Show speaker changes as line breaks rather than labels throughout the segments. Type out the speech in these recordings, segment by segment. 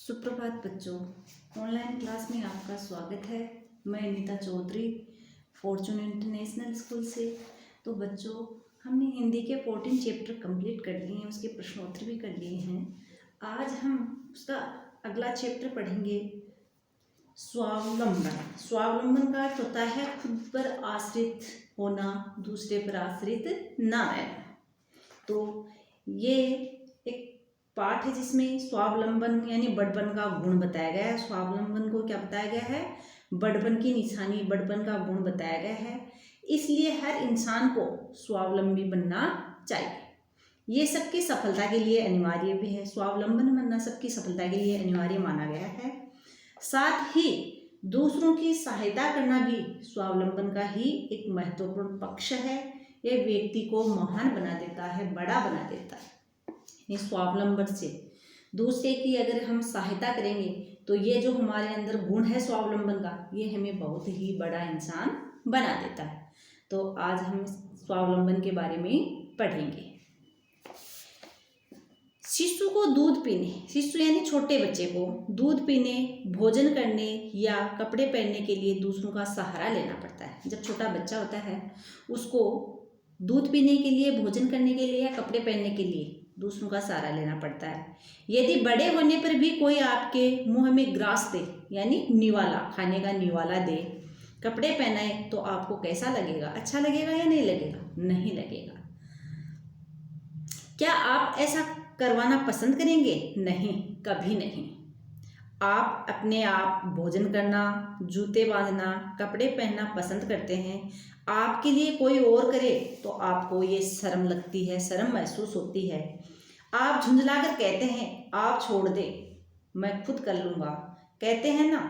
सुप्रभात बच्चों, online class में आपका स्वागत है। मैं Nita Chaudhary Fortune International School से। तो बच्चों, हमने हिंदी के 14 चैप्टर कंप्लीट कर लिए हैं, उसके प्रश्नोत्तर भी कर लिए हैं। आज हम उसका अगला चैप्टर पढ़ेंगे, स्वावलंबन। स्वावलंबन का अर्थ होता है खुद पर आश्रित होना, दूसरे पर आश्रित ना रहना। तो ये एक पाठ है जिसमें स्वावलंबन यानी बड़पन का गुण बताया गया है। स्वावलंबन को क्या बताया गया है? बड़पन की निशानी, बड़पन का गुण बताया गया है। इसलिए हर इंसान को स्वावलंबी बनना चाहिए। ये सबकी सफलता के लिए अनिवार्य भी है। स्वावलंबन बनना सबकी सफलता के लिए अनिवार्य माना गया है। साथ ही दूसरों की सहायता करना भी स्वावलंबन का ही एक महत्वपूर्ण पक्ष है। यह व्यक्ति को महान बना देता है, बड़ा बना देता है। स्वावलंबन से दूसरे की अगर हम सहायता करेंगे तो ये जो हमारे अंदर गुण है स्वावलंबन का, ये हमें बहुत ही बड़ा इंसान बना देता है। तो आज हम स्वावलंबन के बारे में पढ़ेंगे। शिशु को दूध पीने, शिशु यानी छोटे बच्चे को दूध पीने, भोजन करने या कपड़े पहनने के लिए दूसरों का सहारा लेना पड़ता है। जब छोटा बच्चा होता है उसको दूध पीने के लिए, भोजन करने के लिए या कपड़े पहनने के लिए दूसरों का सहारा लेना पड़ता है। यदि बड़े होने पर भी कोई आपके मुंह में ग्रास दे यानी निवाला, खाने का निवाला दे, कपड़े पहनाए, तो आपको कैसा लगेगा? अच्छा लगेगा या नहीं लगेगा? नहीं लगेगा। क्या आप ऐसा करवाना पसंद करेंगे? नहीं, कभी नहीं। आप अपने आप भोजन करना, जूते बांधना, कपड़े पहनना पसंद करते हैं। आपके लिए कोई और करे तो आपको ये शर्म लगती है, शर्म महसूस होती है। आप झुंझलाकर कहते हैं आप छोड़ दे, मैं खुद कर लूँगा, कहते हैं ना।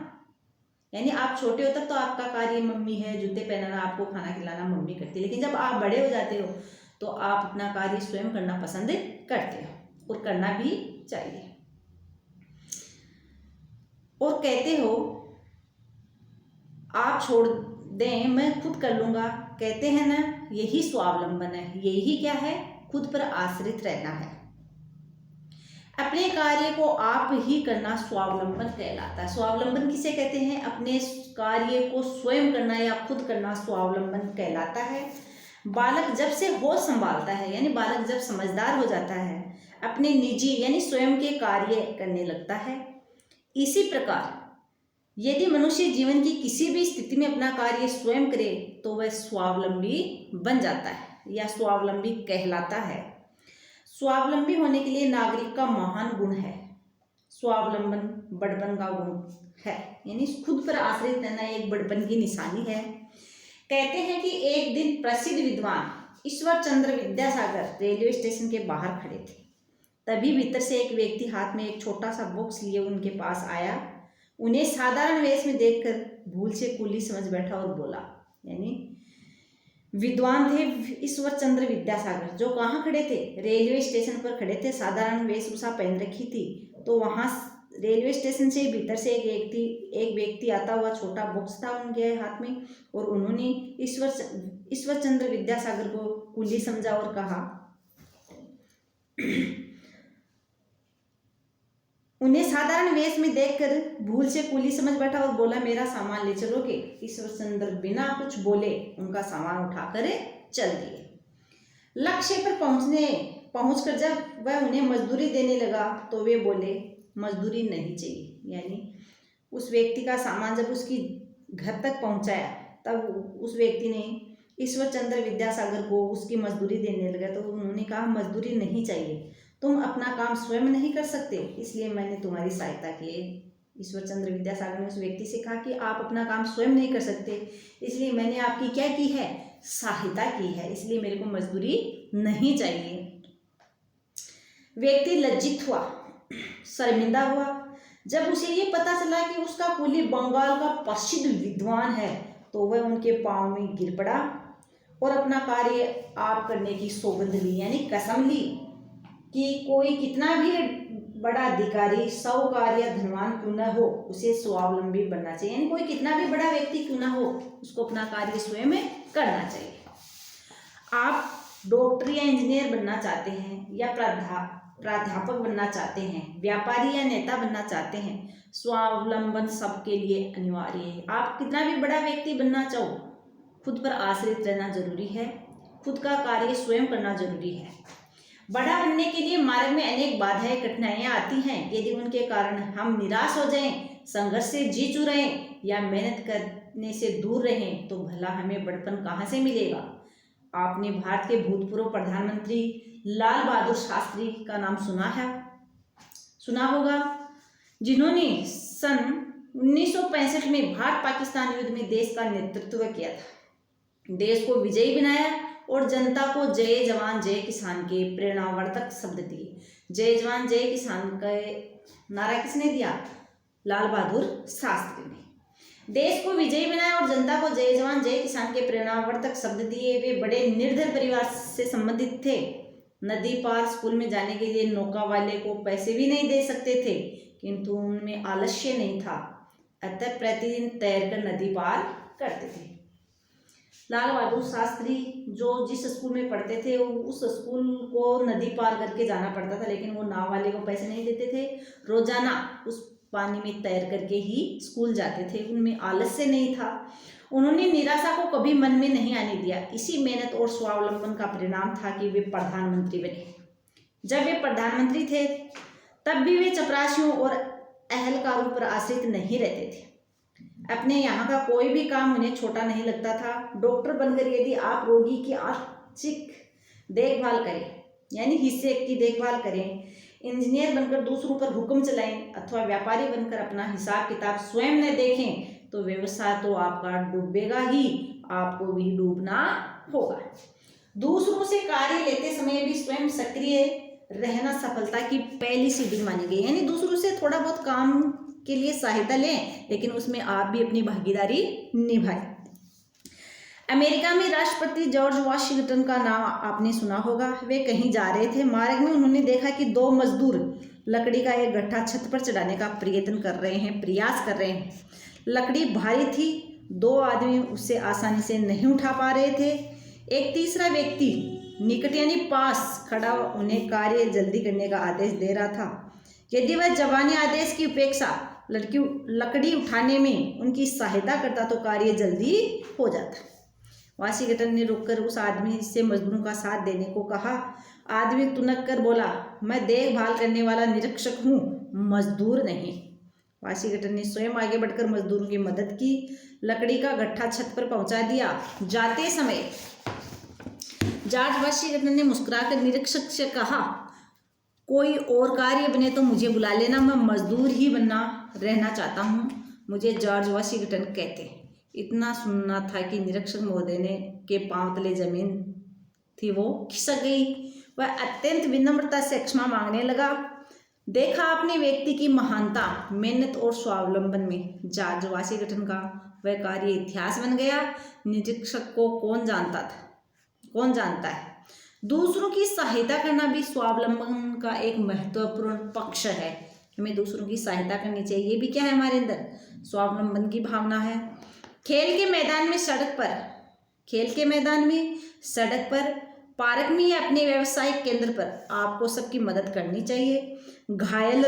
यानी आप छोटे हो तब तो आपका कार्य मम्मी है, जूते पहनाना, आपको खाना खिलाना मम्मी करती है। लेकिन जब आप बड़े हो जाते हो तो आप अपना कार्य स्वयं करना पसंद करते हो और करना भी चाहिए। और कहते हो आप छोड़ दें, मैं खुद कर लूँगा, कहते हैं ना। यही स्वावलंबन है। यही क्या है? खुद पर आश्रित रहना है। अपने कार्य को आप ही करना स्वावलंबन कहलाता है। स्वावलंबन किसे कहते हैं? अपने कार्य को स्वयं करना या खुद करना स्वावलंबन कहलाता है। बालक जब से होश संभालता है यानी बालक जब समझदार हो जाता है, अपने निजी यानी स्वयं के कार्य करने लगता है। इसी प्रकार यदि मनुष्य जीवन की किसी भी स्थिति में अपना कार्य स्वयं करे तो वह स्वावलंबी बन जाता है या स्वावलंबी कहलाता है। स्वावलंबी होने के लिए नागरिक का महान गुण है। स्वावलंबन बड़पन का गुण है, यानी खुद पर आश्रित रहना एक बड़पन की निशानी है। कहते हैं कि एक दिन प्रसिद्ध विद्वान ईश्वर चंद्र विद्यासागर रेलवे स्टेशन के बाहर खड़े थे। तभी भीतर से एक व्यक्ति हाथ में एक छोटा सा बॉक्स लिए उनके पास आया। उन्हें साधारण वेश में देखकर भूल से कुली समझ बैठा और बोला। यानी विद्वान थे ईश्वर चंद्र विद्यासागर, जो कहाँ खड़े थे? रेलवे स्टेशन पर खड़े थे। साधारण वेशभूषा पहन रखी थी। तो वहाँ रेलवे स्टेशन से भीतर से एक व्यक्ति आता हुआ, छोटा बॉक्स था उनके हाथ में, और उन्होंने ईश्वर चंद्र विद्यासागर को कुली समझा और कहा, उन्हें साधारण वेश में देखकर भूल से कुली समझ बैठा और बोला, मेरा सामान ले चलोगे? ईश्वर चंद्र बिना कुछ बोले उनका सामान उठाकर चल दिए। लक्ष्य पर पहुंचकर जब वह उन्हें मजदूरी देने लगा तो वे बोले, मजदूरी नहीं चाहिए। यानी उस व्यक्ति का सामान जब उसकी घर तक पहुंचाया तब उस व्यक्ति ने ईश्वर चंद्र विद्यासागर को उसकी मजदूरी देने लगा तो उन्होंने कहा, मजदूरी नहीं चाहिए, तुम अपना काम स्वयं नहीं कर सकते, इसलिए मैंने तुम्हारी सहायता की। ईश्वर चंद्र विद्यासागर ने उस व्यक्ति से कहा कि आप अपना काम स्वयं नहीं कर सकते, इसलिए मैंने आपकी क्या की है? सहायता की है, इसलिए मेरे को मजदूरी नहीं चाहिए। व्यक्ति लज्जित हुआ, शर्मिंदा हुआ। जब उसे ये पता चला कि उसका कुली बंगाल का प्रसिद्ध विद्वान है तो वह उनके पांव में गिर पड़ा और अपना कार्य आप करने की सौगंध ली, यानी कसम ली कि कोई कितना भी बड़ा अधिकारी, साहूकार या धनवान क्यों न हो, उसे स्वावलंबी बनना चाहिए। यानी कोई कितना भी बड़ा व्यक्ति क्यों ना हो, उसको अपना कार्य स्वयं करना चाहिए। आप डॉक्टर या इंजीनियर बनना चाहते हैं या प्राध्यापक बनना चाहते हैं, व्यापारी या नेता बनना चाहते हैं, स्वावलंबन सबके लिए अनिवार्य है। आप कितना भी बड़ा व्यक्ति बनना चाहो, खुद पर आश्रित रहना जरूरी है, खुद का कार्य स्वयं करना जरूरी है। बड़ा बनने के लिए मार्ग में अनेक बाधाएं कठिनाइयां आती हैं। यदि उनके कारण हम निराश हो जाएं, संघर्ष से जी चुराएं या मेहनत करने से दूर रहें, तो भला हमें बड़पन कहाँ से मिलेगा। आपने भारत के भूतपूर्व प्रधानमंत्री लाल बहादुर शास्त्री का नाम सुना होगा, जिन्होंने सन 1965 में भारत पाकिस्तान युद्ध में देश का नेतृत्व किया था, देश को विजयी बनाया और जनता को जय जवान जय किसान के प्रेरणावर्धक शब्द दिए। जय जवान जय किसान का नारा किसने दिया? लाल बहादुर शास्त्री ने। देश को विजयी बनाया और जनता को जय जवान जय किसान के प्रेरणावर्धक शब्द दिए। वे बड़े निर्धन परिवार से संबंधित थे। नदी पार स्कूल में जाने के लिए नौका वाले को पैसे भी नहीं दे सकते थे, किंतु उनमें आलस्य नहीं था, अतः प्रतिदिन तैरकर नदी पार करते थे। लाल बहादुर शास्त्री जो जिस स्कूल में पढ़ते थे, उस स्कूल को नदी पार करके जाना पड़ता था, लेकिन वो नाव वाले को पैसे नहीं देते थे। रोजाना उस पानी में तैर करके ही स्कूल जाते थे। उनमें आलस्य नहीं था। उन्होंने निराशा को कभी मन में नहीं आने दिया। इसी मेहनत और स्वावलंबन का परिणाम था कि वे प्रधानमंत्री बने। जब वे प्रधानमंत्री थे तब भी वे चपरासियों और अहलकारों पर आश्रित नहीं रहते थे। अपने यहाँ का कोई भी काम उन्हें छोटा नहीं लगता था। डॉक्टर बनकर यदि आप रोगी की आंशिक देखभाल करें, यानी हिस्से की देखभाल करें, इंजीनियर बनकर दूसरों पर हुक्म चलाएं, अथवा व्यापारी बनकर अपना हिसाब किताब स्वयं न देखें, तो व्यवसाय तो आपका डूबेगा ही, आपको भी डूबना होगा। दूसरों से कार्य लेते समय भी स्वयं सक्रिय रहना सफलता की पहली सीढ़ी मानी गई। यानी दूसरों से थोड़ा बहुत काम के लिए सहायता लें, लेकिन उसमें आप भी अपनी भागीदारी निभाएं। अमेरिका में राष्ट्रपति जॉर्ज वाशिंगटन का नाम आपने सुना होगा। वे कहीं जा रहे थे। मार्ग में उन्होंने देखा कि दो मजदूर लकड़ी का एक गट्ठा छत पर चढ़ाने का प्रयास कर रहे हैं। लकड़ी भारी थी, दो आदमी उससे आसानी से नहीं उठा पा रहे थे। एक तीसरा व्यक्ति निकट यानी पास खड़ा उन्हें कार्य जल्दी करने का आदेश दे रहा था। यदि वह जवानी आदेश की उपेक्षा लकड़ी उठाने में उनकी सहायता करता तो कार्य जल्दी हो जाता। वाशिंगटन ने रुककर उस आदमी से मजदूरों का साथ देने को कहा। आदमी तुनक कर बोला, मैं देखभाल करने वाला निरीक्षक हूँ, मजदूर नहीं। वाशिंगटन ने स्वयं आगे बढ़कर मजदूरों की मदद की, लकड़ी का गट्ठा छत पर पहुंचा दिया। जाते समय जॉर्ज वाशिंगटन ने मुस्कुराकर निरीक्षक से कहा, कोई और कार्य बने तो मुझे बुला लेना, मैं मजदूर ही रहना चाहता हूँ। मुझे जॉर्ज वाशिंगटन कहते। इतना सुनना था कि निरीक्षक महोदय ने के पांव तले जमीन थी वो खिसक गई। वह अत्यंत विनम्रता से क्षमा मांगने लगा। देखा आपने व्यक्ति की महानता, मेहनत और स्वावलंबन में जॉर्ज वाशिंगटन का वह कार्य इतिहास बन गया। निरीक्षक को कौन जानता है। दूसरों की सहायता करना भी स्वावलंबन का एक महत्वपूर्ण पक्ष है। हमें दूसरों की सहायता करनी चाहिए। ये भी क्या है, हमारे अंदर स्वावलंबन की भावना है। खेल के मैदान में, सड़क पर, पार्क में या अपने व्यावसायिक केंद्र पर आपको सबकी मदद करनी चाहिए। घायल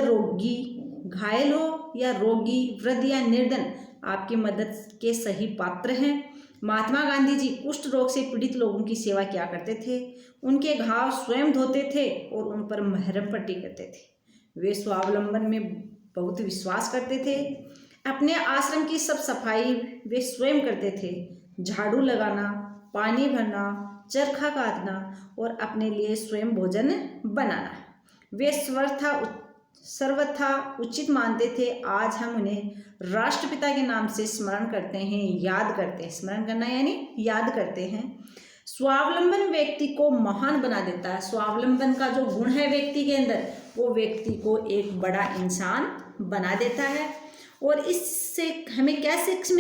हो या रोगी, वृद्ध या निर्धन आपकी मदद के सही पात्र हैं। महात्मा गांधी जी कुष्ठ रोग से पीड़ित लोगों की सेवा किया करते थे। उनके घाव स्वयं धोते थे और उन पर मरहम पट्टी करते थे। वे स्वावलंबन में बहुत विश्वास करते थे। अपने आश्रम की सब सफाई वे स्वयं करते थे। झाड़ू लगाना, पानी भरना, चरखा काटना और अपने लिए स्वयं भोजन बनाना वे सर्वथा उचित मानते थे। आज हम उन्हें राष्ट्रपिता के नाम से स्मरण करते हैं, याद करते हैं। स्मरण करना यानी याद करते हैं। स्वावलंबन व्यक्ति को महान बना देता है। स्वावलंबन का जो गुण है व्यक्ति के अंदर, वो व्यक्ति को एक बड़ा इंसान बना देता है। और इससे हमें क्या सीख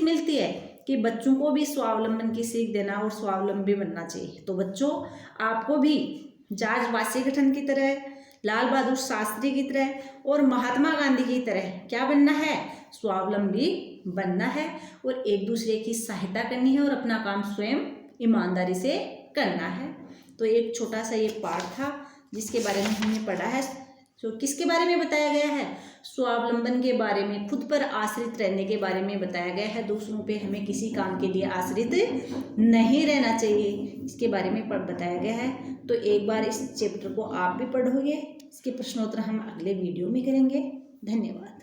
मिलती है कि बच्चों को भी स्वावलंबन की सीख देना और स्वावलंबी बनना चाहिए। तो बच्चों, आपको भी जॉर्ज वाशिंगटन की तरह, लाल बहादुर शास्त्री की तरह और महात्मा गांधी की तरह क्या बनना है? स्वावलंबी बनना है और एक दूसरे की सहायता करनी है और अपना काम स्वयं ईमानदारी से करना है। तो एक छोटा सा ये पाठ था जिसके बारे में हमने पढ़ा है। तो किसके बारे में बताया गया है? स्वावलंबन के बारे में, खुद पर आश्रित रहने के बारे में बताया गया है। दूसरों पे हमें किसी काम के लिए आश्रित नहीं रहना चाहिए, इसके बारे में बताया गया है। तो एक बार इस चैप्टर को आप भी पढ़ोगे। इसके प्रश्नोत्तर हम अगले वीडियो में करेंगे। धन्यवाद।